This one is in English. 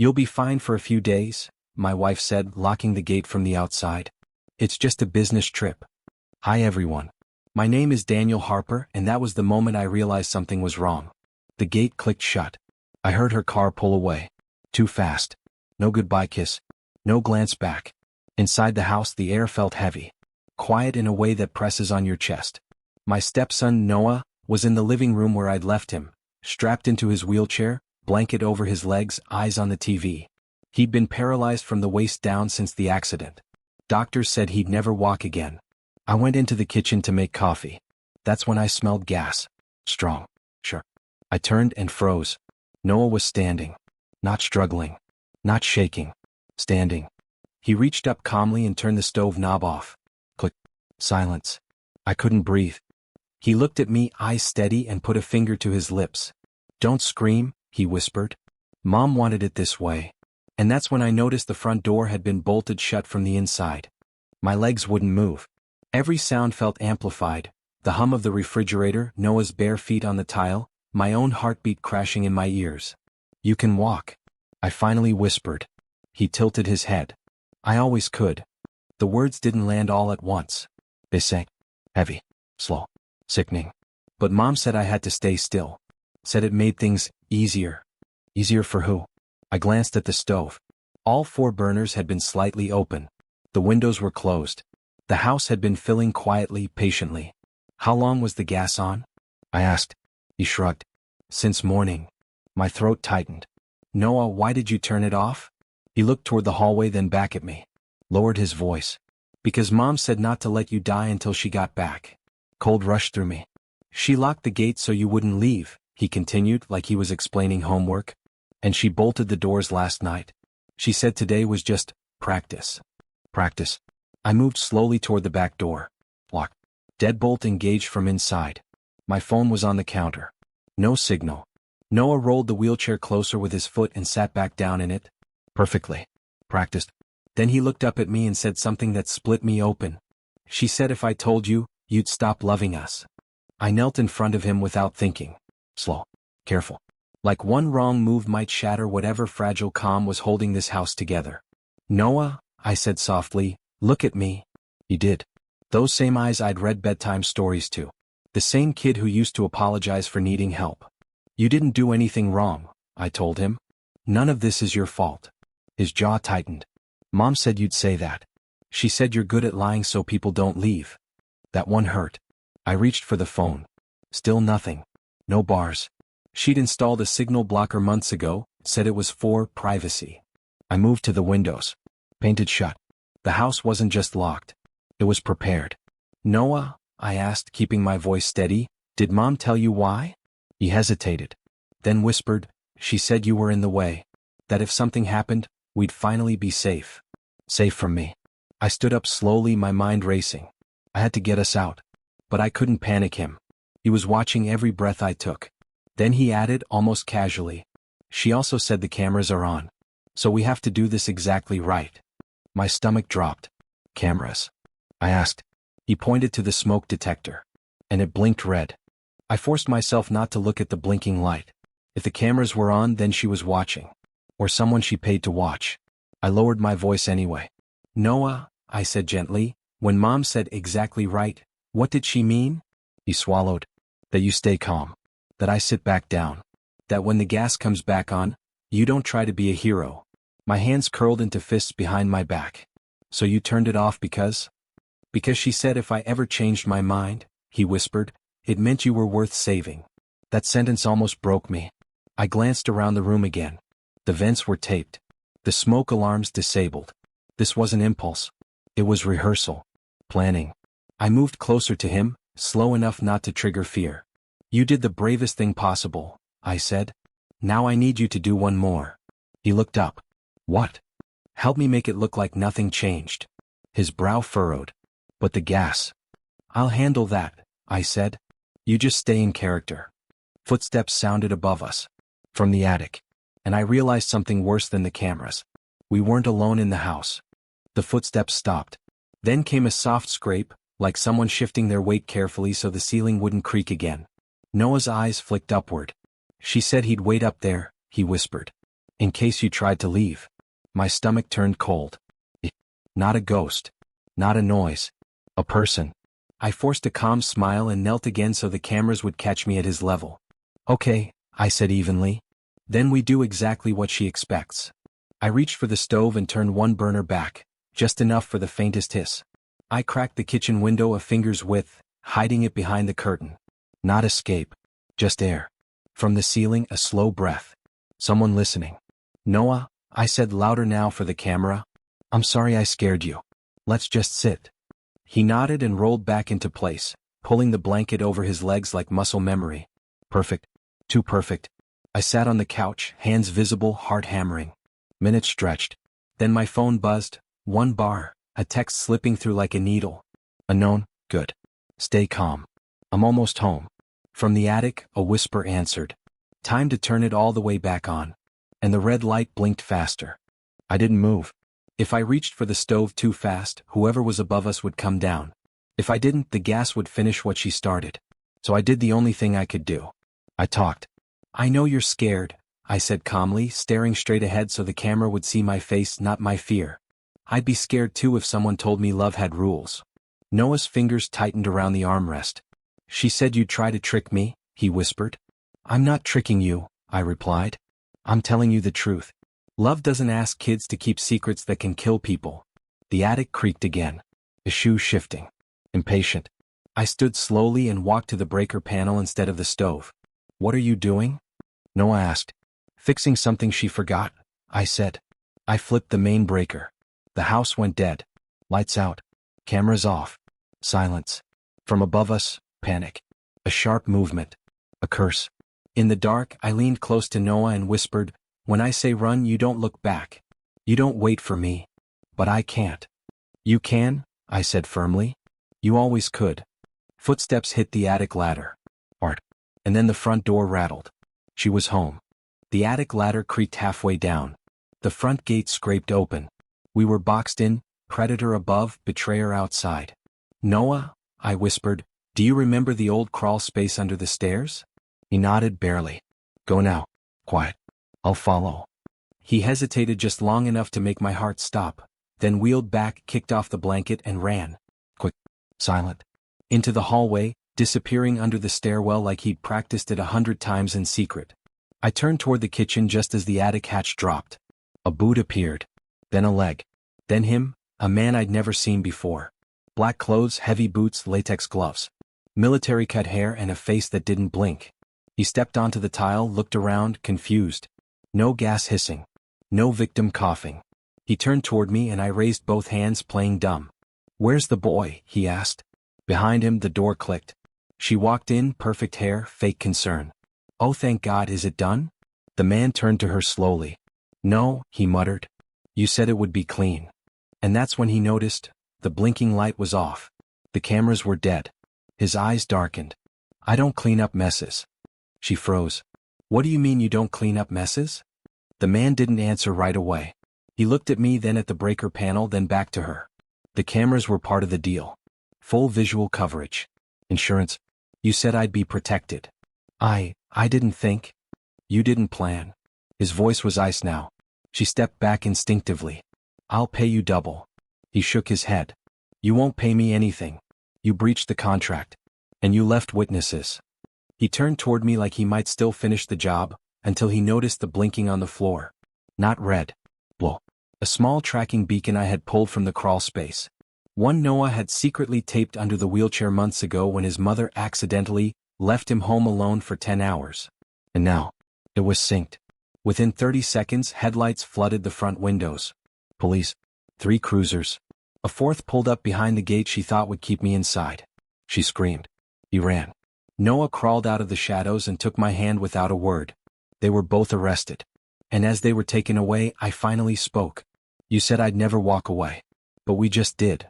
You'll be fine for a few days, my wife said, locking the gate from the outside. It's just a business trip. Hi everyone. My name is Daniel Harper, and that was the moment I realized something was wrong. The gate clicked shut. I heard her car pull away. Too fast. No goodbye kiss. No glance back. Inside the house the air felt heavy. Quiet in a way that presses on your chest. My stepson, Noah, was in the living room where I'd left him, strapped into his wheelchair, blanket over his legs, eyes on the TV. He'd been paralyzed from the waist down since the accident. Doctors said he'd never walk again. I went into the kitchen to make coffee. That's when I smelled gas. Strong. Sure. I turned and froze. Noah was standing. Not struggling. Not shaking. Standing. He reached up calmly and turned the stove knob off. Click. Silence. I couldn't breathe. He looked at me, eyes steady, and put a finger to his lips. Don't scream, he whispered. Mom wanted it this way. And that's when I noticed the front door had been bolted shut from the inside. My legs wouldn't move. Every sound felt amplified. The hum of the refrigerator, Noah's bare feet on the tile, my own heartbeat crashing in my ears. You can walk. I finally whispered. He tilted his head. I always could. The words didn't land all at once. They sank. Heavy. Slow. Sickening. But Mom said I had to stay still. Said it made things easier. Easier for who? I glanced at the stove. All 4 burners had been slightly open. The windows were closed. The house had been filling quietly, patiently. How long was the gas on? I asked. He shrugged. Since morning. My throat tightened. Noah, why did you turn it off? He looked toward the hallway, then back at me. Lowered his voice. Because Mom said not to let you die until she got back. Cold rushed through me. She locked the gate so you wouldn't leave, he continued like he was explaining homework. And she bolted the doors last night. She said today was just practice. Practice. I moved slowly toward the back door. Locked. Deadbolt engaged from inside. My phone was on the counter. No signal. Noah rolled the wheelchair closer with his foot and sat back down in it. Perfectly. Practiced. Then he looked up at me and said something that split me open. She said if I told you, you'd stop loving us. I knelt in front of him without thinking. Slow. Careful. Like one wrong move might shatter whatever fragile calm was holding this house together. Noah, I said softly, look at me. He did. Those same eyes I'd read bedtime stories to. The same kid who used to apologize for needing help. You didn't do anything wrong, I told him. None of this is your fault. His jaw tightened. Mom said you'd say that. She said you're good at lying so people don't leave. That one hurt. I reached for the phone. Still nothing. No bars. She'd installed a signal blocker months ago, said it was for privacy. I moved to the windows. Painted shut. The house wasn't just locked. It was prepared. Noah, I asked, keeping my voice steady, did Mom tell you why? He hesitated. Then whispered, she said you were in the way. That if something happened, we'd finally be safe. Safe from me. I stood up slowly, my mind racing. I had to get us out. But I couldn't panic him. He was watching every breath I took. Then he added, almost casually, she also said the cameras are on. So we have to do this exactly right. My stomach dropped. Cameras? I asked. He pointed to the smoke detector. And it blinked red. I forced myself not to look at the blinking light. If the cameras were on, then she was watching. Or someone she paid to watch. I lowered my voice anyway. Noah, I said gently, when Mom said exactly right, what did she mean? He swallowed. That you stay calm. That I sit back down. That when the gas comes back on, you don't try to be a hero. My hands curled into fists behind my back. So you turned it off because? Because she said if I ever changed my mind, he whispered, it meant you were worth saving. That sentence almost broke me. I glanced around the room again. The vents were taped. The smoke alarms disabled. This wasn't impulse. It was rehearsal. Planning. I moved closer to him, slow enough not to trigger fear. You did the bravest thing possible, I said. Now I need you to do one more. He looked up. What? Help me make it look like nothing changed. His brow furrowed. But the gas. I'll handle that, I said. You just stay in character. Footsteps sounded above us. From the attic. And I realized something worse than the cameras. We weren't alone in the house. The footsteps stopped. Then came a soft scrape, like someone shifting their weight carefully so the ceiling wouldn't creak again. Noah's eyes flicked upward. She said he'd wait up there, he whispered. In case you tried to leave. My stomach turned cold. Not a ghost. Not a noise. A person. I forced a calm smile and knelt again so the cameras would catch me at his level. Okay, I said evenly. Then we do exactly what she expects. I reached for the stove and turned one burner back, just enough for the faintest hiss. I cracked the kitchen window a finger's width, hiding it behind the curtain. Not escape. Just air. From the ceiling, a slow breath. Someone listening. Noah, I said louder now for the camera. I'm sorry I scared you. Let's just sit. He nodded and rolled back into place, pulling the blanket over his legs like muscle memory. Perfect. Too perfect. I sat on the couch, hands visible, heart hammering. Minutes stretched. Then my phone buzzed. One bar, a text slipping through like a needle. Unknown, good. Stay calm. I'm almost home. From the attic, a whisper answered. Time to turn it all the way back on. And the red light blinked faster. I didn't move. If I reached for the stove too fast, whoever was above us would come down. If I didn't, the gas would finish what she started. So I did the only thing I could do. I talked. I know you're scared, I said calmly, staring straight ahead so the camera would see my face, not my fear. I'd be scared too if someone told me love had rules. Noah's fingers tightened around the armrest. She said you'd try to trick me, he whispered. I'm not tricking you, I replied. I'm telling you the truth. Love doesn't ask kids to keep secrets that can kill people. The attic creaked again. The shoe shifting. Impatient. I stood slowly and walked to the breaker panel instead of the stove. What are you doing? Noah asked. Fixing something she forgot, I said. I flipped the main breaker. The house went dead. Lights out. Cameras off. Silence. From above us, panic. A sharp movement. A curse. In the dark, I leaned close to Noah and whispered, when I say run, you don't look back. You don't wait for me. But I can't. You can, I said firmly. You always could. Footsteps hit the attic ladder. Art. And then the front door rattled. She was home. The attic ladder creaked halfway down. The front gate scraped open. We were boxed in, predator above, betrayer outside. Noah, I whispered, do you remember the old crawl space under the stairs? He nodded barely. Go now. Quiet. I'll follow. He hesitated just long enough to make my heart stop, then wheeled back, kicked off the blanket and ran. Quick. Silent. Into the hallway, disappearing under the stairwell like he'd practiced it 100 times in secret. I turned toward the kitchen just as the attic hatch dropped. A boot appeared. Then a leg. Then him, a man I'd never seen before. Black clothes, heavy boots, latex gloves. Military cut hair and a face that didn't blink. He stepped onto the tile, looked around, confused. No gas hissing. No victim coughing. He turned toward me and I raised both hands, playing dumb. Where's the boy? He asked. Behind him, the door clicked. She walked in, perfect hair, fake concern. Oh, thank God, is it done? The man turned to her slowly. No, he muttered. You said it would be clean. And that's when he noticed. The blinking light was off. The cameras were dead. His eyes darkened. I don't clean up messes. She froze. What do you mean you don't clean up messes? The man didn't answer right away. He looked at me, then at the breaker panel, then back to her. The cameras were part of the deal. Full visual coverage. Insurance. You said I'd be protected. I didn't think. You didn't plan. His voice was ice now. She stepped back instinctively. I'll pay you double. He shook his head. You won't pay me anything. You breached the contract. And you left witnesses. He turned toward me like he might still finish the job, until he noticed the blinking on the floor. Not red. Blue. A small tracking beacon I had pulled from the crawl space. One Noah had secretly taped under the wheelchair months ago when his mother accidentally left him home alone for 10 hours. And now, it was synced. Within 30 seconds, headlights flooded the front windows. Police. 3 cruisers. A fourth pulled up behind the gate she thought would keep me inside. She screamed. He ran. Noah crawled out of the shadows and took my hand without a word. They were both arrested. And as they were taken away, I finally spoke. You said I'd never walk away. But we just did.